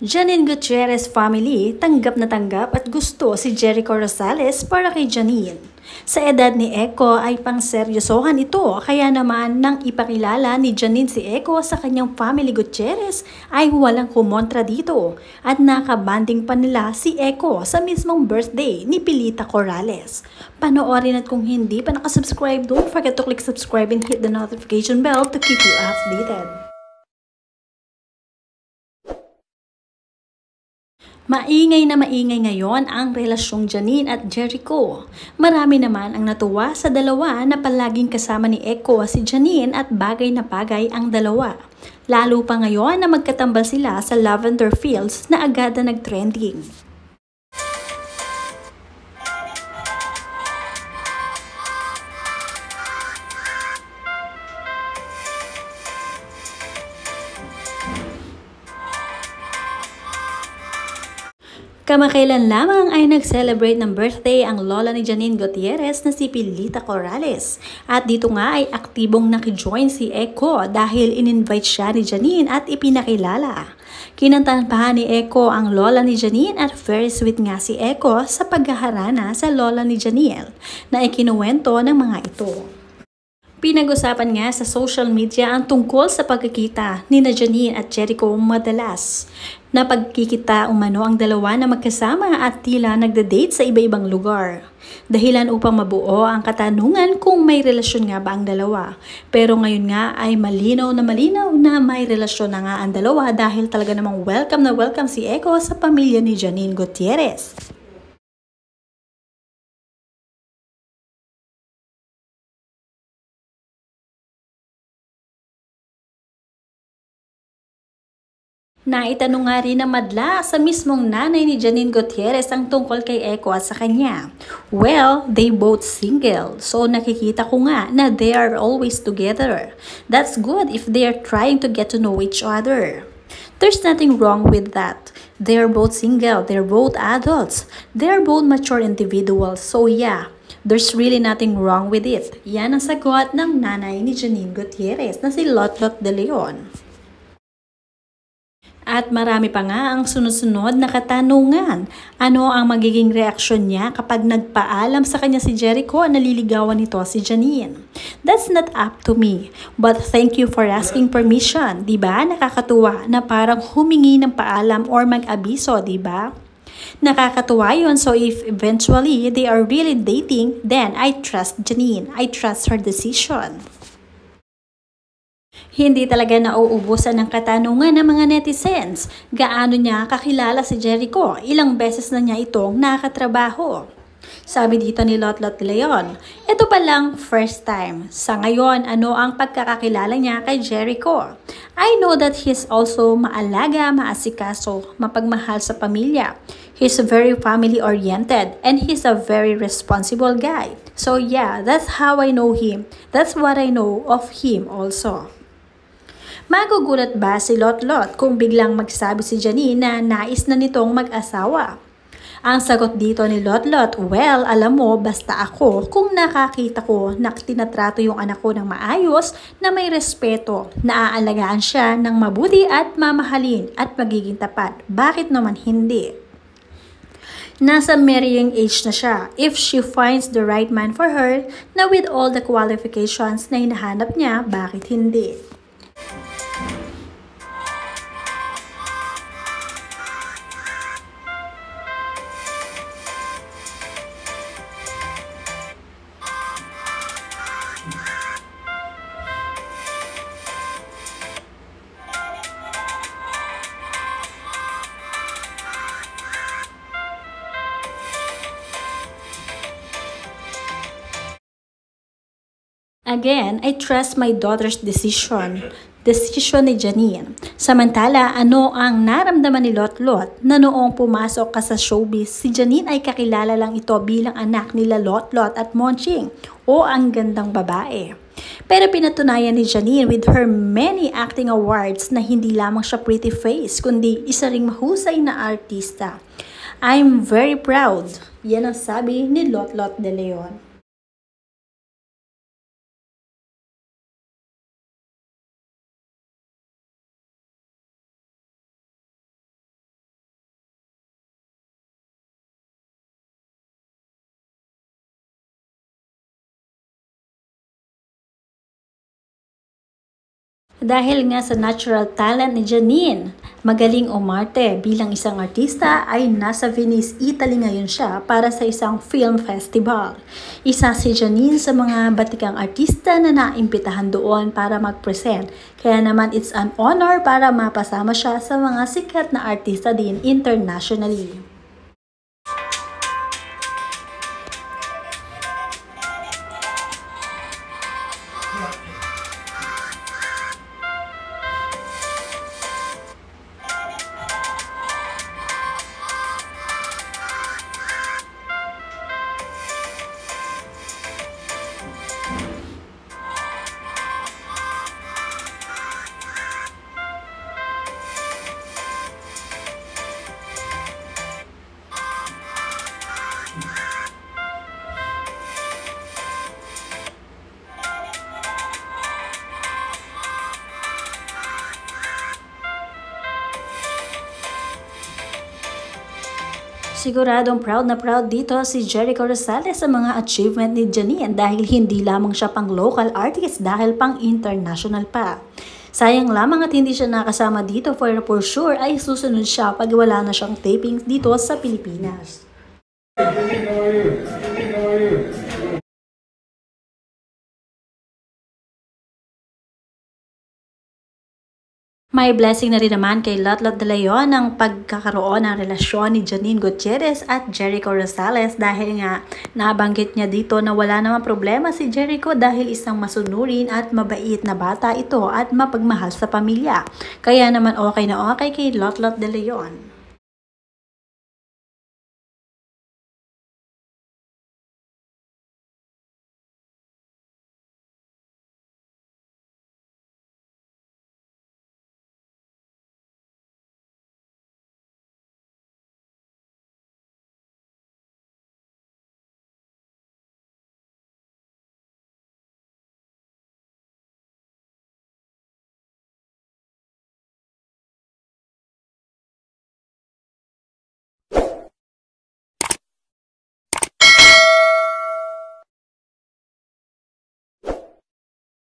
Janine Gutierrez family tanggap na tanggap at gusto si Jericho Rosales para kay Janine. Sa edad ni Echo ay pangseryosohan ito kaya naman nang ipakilala ni Janine si Echo sa kanyang family Gutierrez ay walang kumontra dito at nakabanding pa nila si Echo sa mismong birthday ni Pilita Corrales. Panoorin at kung hindi pa nakasubscribe, don't forget to click subscribe and hit the notification bell to keep you updated. Maingay na maingay ngayon ang relasyong Janine at Jericho. Marami naman ang natuwa sa dalawa na palaging kasama ni Echo si Janine at bagay na bagay ang dalawa. Lalo pa ngayon na magkatambal sila sa Lavender Fields na agad na nag-trending. Kamakailan lamang ay nag-celebrate ng birthday ang lola ni Janine Gutierrez na si Pilita Corrales. At dito nga ay aktibong nakijoin si Echo dahil in-invite siya ni Janine at ipinakilala. Kinantahan pa ni Echo ang lola ni Janine at very sweet nga si Echo sa paghaharana sa lola ni Janine na ikinuwento ng mga ito. Pinag-usapan nga sa social media ang tungkol sa pagkikita ni Janine at Jericho madalas. Na pagkikita umano ang dalawa na magkasama at tila nagda-date sa iba-ibang lugar. Dahilan upang mabuo ang katanungan kung may relasyon nga ba ang dalawa. Pero ngayon nga ay malinaw na may relasyon na nga ang dalawa dahil talaga namang welcome na welcome si Echo sa pamilya ni Janine Gutierrez. Naitanong nga rin na madla sa mismong nanay ni Janine Gutierrez ang tungkol kay Echo at sa kanya. Well, they both single. So nakikita ko nga na they are always together. That's good if they are trying to get to know each other. There's nothing wrong with that. They're both single. They're both adults. They're both mature individuals. So yeah, there's really nothing wrong with it. Yan ang sagot ng nanay ni Janine Gutierrez na si Lotlot de Leon. At marami pa nga ang sunod-sunod na katanungan. Ano ang magiging reaksyon niya kapag nagpaalam sa kanya si Jericho na naliligawan nito si Janine? That's not up to me. But thank you for asking permission. Diba? Nakakatuwa na parang humingi ng paalam or mag-abiso, diba? Nakakatuwa yun. So if eventually they are really dating, then I trust Janine. I trust her decision. Hindi talaga nauubusan ng katanungan ng mga netizens. Gaano niya kakilala si Jericho? Ilang beses na niya itong nakatrabaho? Sabi dito ni Lotlot Leon, ito pa lang first time. Sa ngayon, ano ang pagkakakilala niya kay Jericho? I know that he's also maalaga, maasikaso, mapagmahal sa pamilya. He's very family-oriented and he's a very responsible guy. So yeah, that's how I know him. That's what I know of him also. Magugulat ba si Lotlot kung biglang magsabi si Janine na nais na nitong mag-asawa? Ang sagot dito ni Lotlot, well, alam mo, basta ako, kung nakakita ko na tinatrato yung anak ko ng maayos, na may respeto, naaalagaan siya ng mabuti at mamahalin at magiging tapat, bakit naman hindi? Nasa marrying age na siya. If she finds the right man for her, na with all the qualifications na hinahanap niya, bakit hindi? Again, I trust my daughter's decision. Decision ni Janine. Samantala, ano ang naramdaman ni Lotlot na noong pumasok ka sa showbiz, si Janine ay kakilala lang ito bilang anak nila Lotlot at Monching o ang gandang babae. Pero pinatunayan ni Janine with her many acting awards na hindi lamang siya pretty face, kundi isa ring mahusay na artista. I'm very proud. Yan ang sabi ni Lotlot de Leon. Dahil nga sa natural talent ni Janine, magaling umarte bilang isang artista ay nasa Venice, Italy ngayon siya para sa isang film festival. Isa si Janine sa mga batikang artista na naimbitahan doon para mag-present. Kaya naman it's an honor para mapasama siya sa mga sikat na artista din internationally. Siguradong proud na proud dito si Jericho Rosales sa mga achievement ni Janine dahil hindi lamang siya pang local artist dahil pang international pa. Sayang lamang at hindi siya nakasama dito for sure ay susunod siya pag wala na siyang tapings dito sa Pilipinas. May blessing na rin naman kay Lotlot de Leon ang pagkakaroon ng relasyon ni Janine Gutierrez at Jericho Rosales dahil nga nabanggit niya dito na wala namang problema si Jericho dahil isang masunurin at mabait na bata ito at mapagmahal sa pamilya. Kaya naman okay na okay kay Lotlot de Leon.